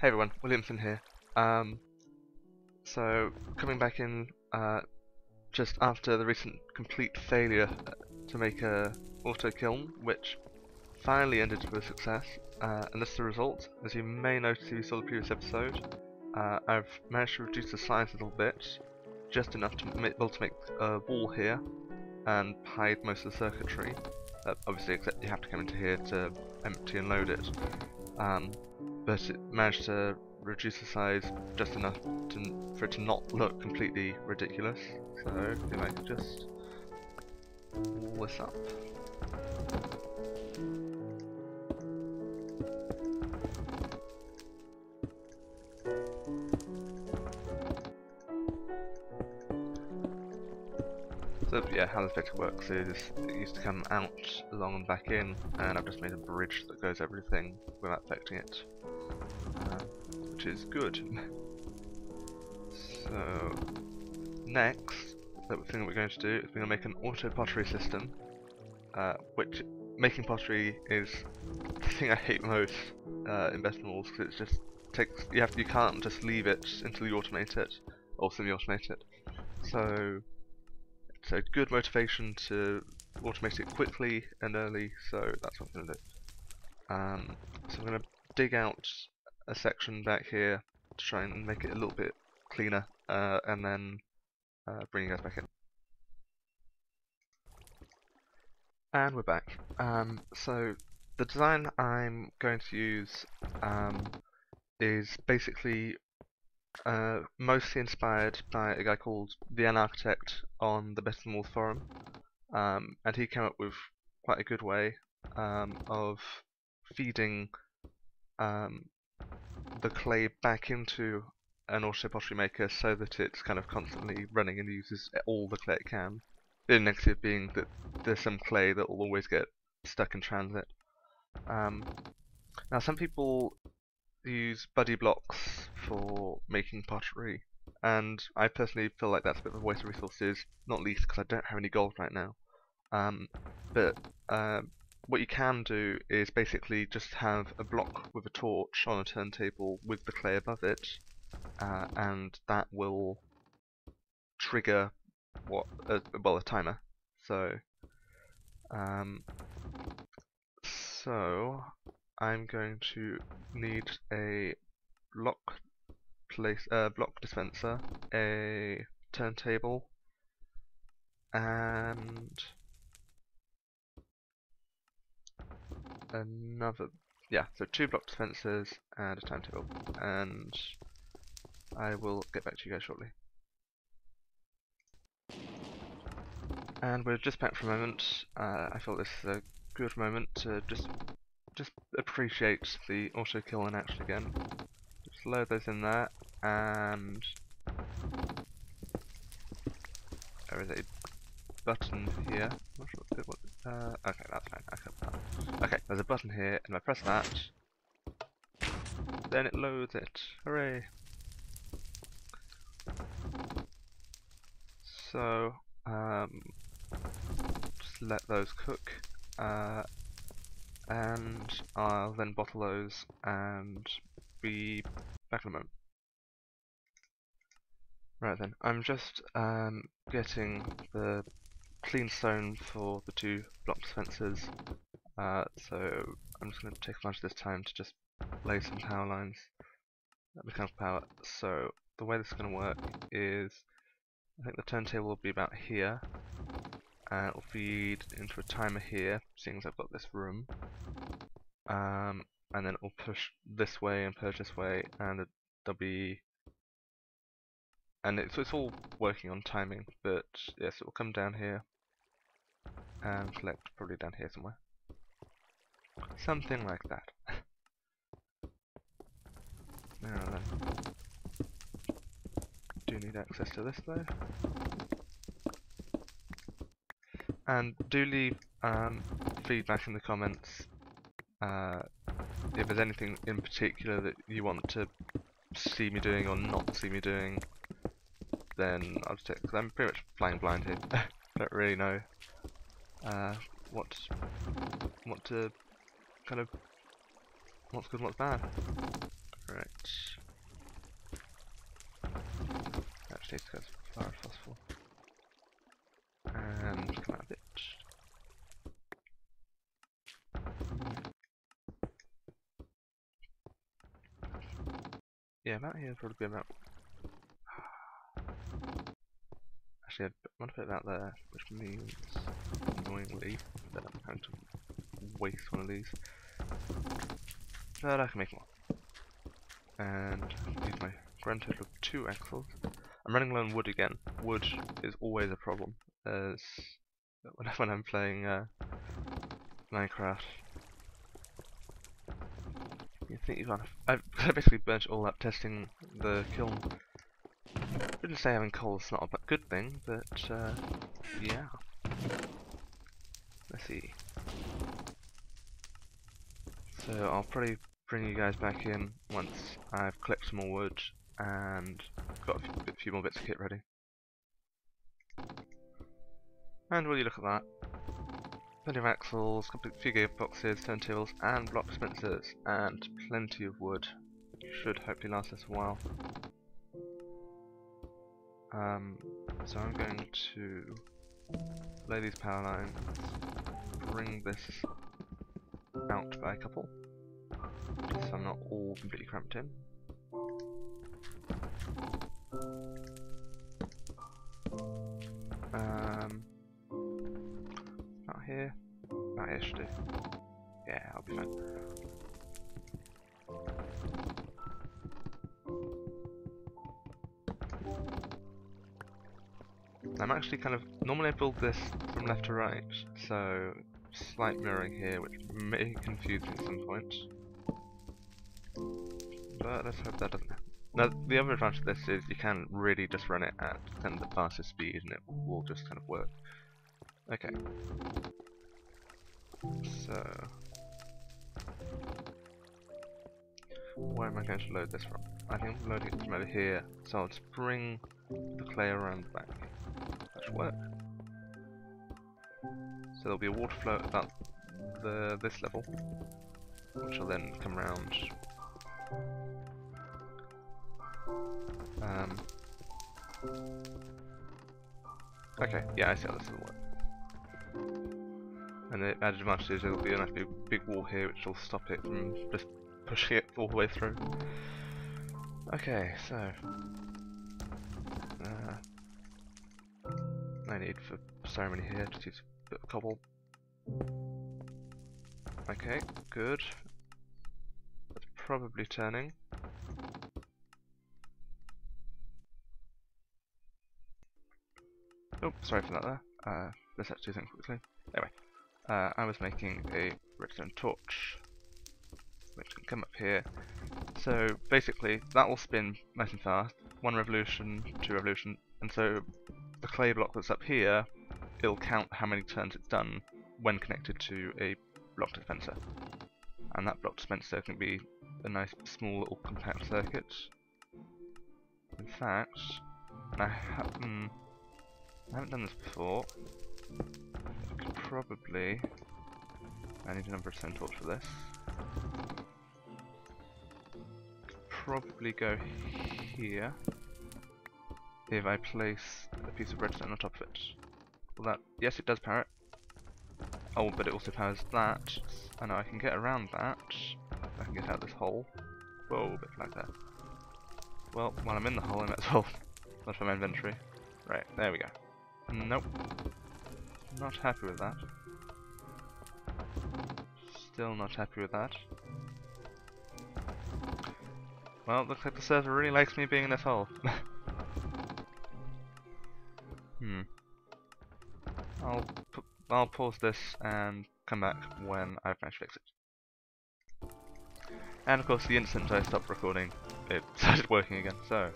Hey everyone, Williamson here. So coming back in just after the recent complete failure to make a auto kiln, which finally ended with success, and this is the result. As you may notice if you saw the previous episode, I've managed to reduce the size a little bit, just enough to be able to make a wall here and hide most of the circuitry. Obviously, except you have to come into here to empty and load it. But it managed to reduce the size just enough for it to not look completely ridiculous. So if I could just wall this up. So yeah, how this effect works is it used to come out along and back in, and I've just made a bridge that goes everything without affecting it, which is good. So next, the thing that we're going to do is we're going to make an auto pottery system, which making pottery is the thing I hate most in Best Walls, because it just takes you can't just leave it until you automate it or semi-automate it. So it's a good motivation to automate it quickly and early, so that's what I'm going to do. So I'm going to dig out a section back here to try and make it a little bit cleaner, and then bring you guys back in. And we're back. So the design I'm going to use is basically mostly inspired by a guy called The Architect on the Best Walls forum, and he came up with quite a good way of feeding the clay back into an auto pottery maker so that it's kind of constantly running and uses all the clay it can. The negative being that there's some clay that will always get stuck in transit. Now some people use buddy blocks for making pottery, and I personally feel like that's a bit of a waste of resources, not least because I don't have any gold right now. But what you can do is basically just have a block with a torch on a turntable with the clay above it, and that will trigger a timer. So I'm going to need a block dispenser, a turntable, and so 2 block dispensers and a turntable, and I will get back to you guys shortly. And we're just back for a moment. I thought this is a good moment to just appreciate the auto kill in action again. Just load those in there, and there is a button here. I'm not sure okay, that's fine. Okay, there's a button here, and if I press that, then it loads it. Hooray! So just let those cook, and I'll then bottle those and be back in a moment. Right then, I'm just getting the clean stone for the 2 block dispensers, so I'm just going to take advantage of this time to just lay some power lines, mechanical power. So the way this is going to work is, I think the turntable will be about here, and it will feed into a timer here, seeing as I've got this room, and then it will push this way and push this way, and there'll be, and it's all working on timing, but yes, it will come down here and collect probably down here somewhere. Something like that. Now then, do need access to this though. And do leave feedback in the comments if there's anything in particular that you want to see me doing or not see me doing, then I'll just take, because I'm pretty much flying blind here. Don't really know what to kind of, what's good and what's bad. Right. Actually, need to go as far as possible. And come out a bit. Yeah, about here would probably be about. Actually, I want to put it about there, which means, annoyingly, that I'm going to waste one of these. But I can make more. And use my grand total of 2 axles. I'm running low on wood again. Wood is always a problem, as when I'm playing Minecraft. You think you can't. I've basically burnt it all up testing the kiln. Wouldn't say having coal is not a good thing, but yeah. Let's see. So I'll probably bring you guys back in once I've collected some more wood and got a few more bits of kit ready. And will you look at that? Plenty of axles, a few gearboxes, turntables, and block dispensers, and plenty of wood. Should hopefully last us a while. So I'm going to lay these power lines, bring this out by a couple, just so I'm not all completely cramped in. Out here should do. Yeah, I'll be fine. I'm actually kind of, normally I build this from left to right, so slight mirroring here, which may confuse me at some point. But let's hope that doesn't happen. Now, the other advantage of this is you can really just run it at kind of the fastest speed and it will just kind of work. Okay. So, where am I going to load this from? I think I'm loading it from over here, so I'll just bring the clay around the back. That should work. So there'll be a water flow at about this level, which will then come around. Okay, yeah, I see how this will work. And the added advantage is there'll be a nice big wall here which will stop it from just pushing it all the way through. Okay, so no need for ceremony here, just use a bit of cobble. Okay, good. That's probably turning. Oh, sorry for that there. Let's actually do things quickly. Anyway, I was making a redstone torch, which can come up here. So basically, that will spin nice and fast. 1 revolution, 2 revolution, and so the clay block that's up here, it'll count how many turns it's done when connected to a block dispenser. And that block dispenser can be a nice small little compact circuit. In fact, I haven't done this before. I could probably... I need another redstone torch for this. Could probably go here if I place a piece of redstone on top of it. Will that... Yes, it does power it. Oh, but it also powers that. I know I can get around that. I can get out this hole. Whoa, a bit like that. Well, while I'm in the hole, I might as well not my inventory. Right, there we go. Nope. Not happy with that. Still not happy with that. Well, looks like the server really likes me being in this hole. I'll pause this and come back when I've managed to fix it. And of course, the instant I stopped recording, it started working again. So,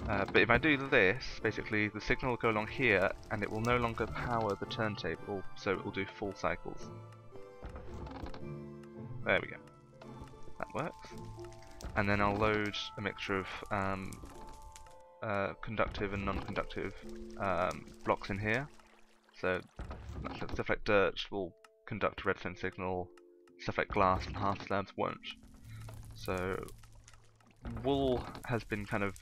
but if I do this, basically the signal will go along here, and it will no longer power the turntable, so it will do full cycles. There we go. That works. And then I'll load a mixture of conductive and non-conductive blocks in here. So stuff like dirt will conduct a redstone signal, stuff like glass and half slabs won't. So wool has been kind of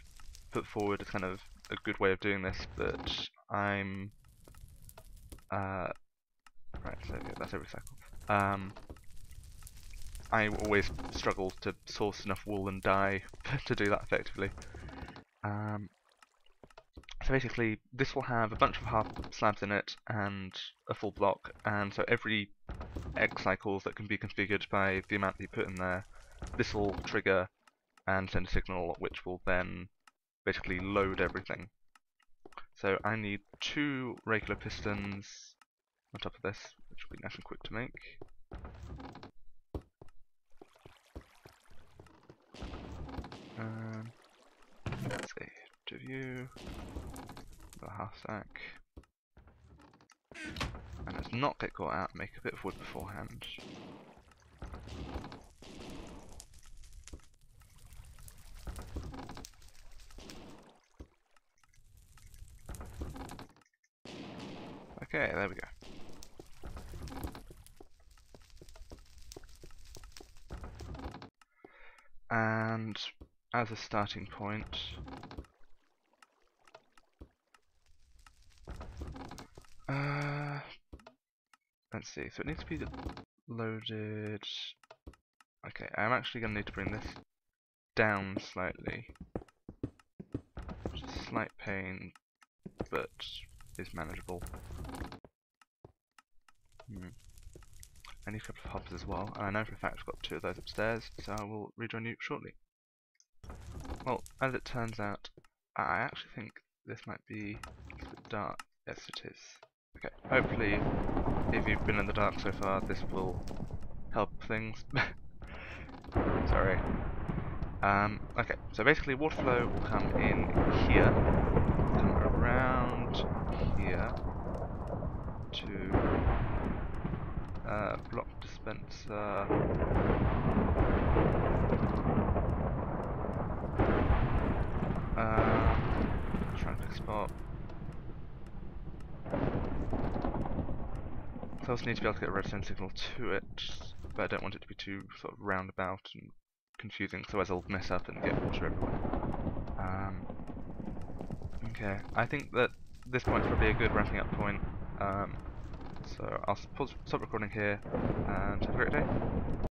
put forward as kind of a good way of doing this, but I'm right. So yeah, that's a recycle. I always struggle to source enough wool and dye to do that effectively. So basically, this will have a bunch of half slabs in it and a full block, and so every X cycles that can be configured by the amount that you put in there, this will trigger and send a signal which will then basically load everything. So I need 2 regular pistons on top of this, which will be nice and quick to make. Let's see, to view, a half stack. And let's not get caught out and make a bit of wood beforehand. Okay, there we go. And as a starting point, let's see, so it needs to be loaded. Okay, I'm actually going to need to bring this down slightly. Which is a slight pain, but is manageable. I need a couple of hops as well, and I know for a fact I've got 2 of those upstairs, so I will rejoin you shortly. Well, as it turns out, I actually think this might be a bit dark. Yes, it is. Okay, hopefully, if you've been in the dark so far, this will help things. Sorry. Okay, so basically water flow will come in here, come around here to block dispenser. Trying to spot. So I also need to be able to get a redstone signal to it, but I don't want it to be too sort of roundabout and confusing, so otherwise I'll mess up and get water everywhere. Okay, I think that this point is probably a good wrapping up point. So I'll stop recording here, and have a great day.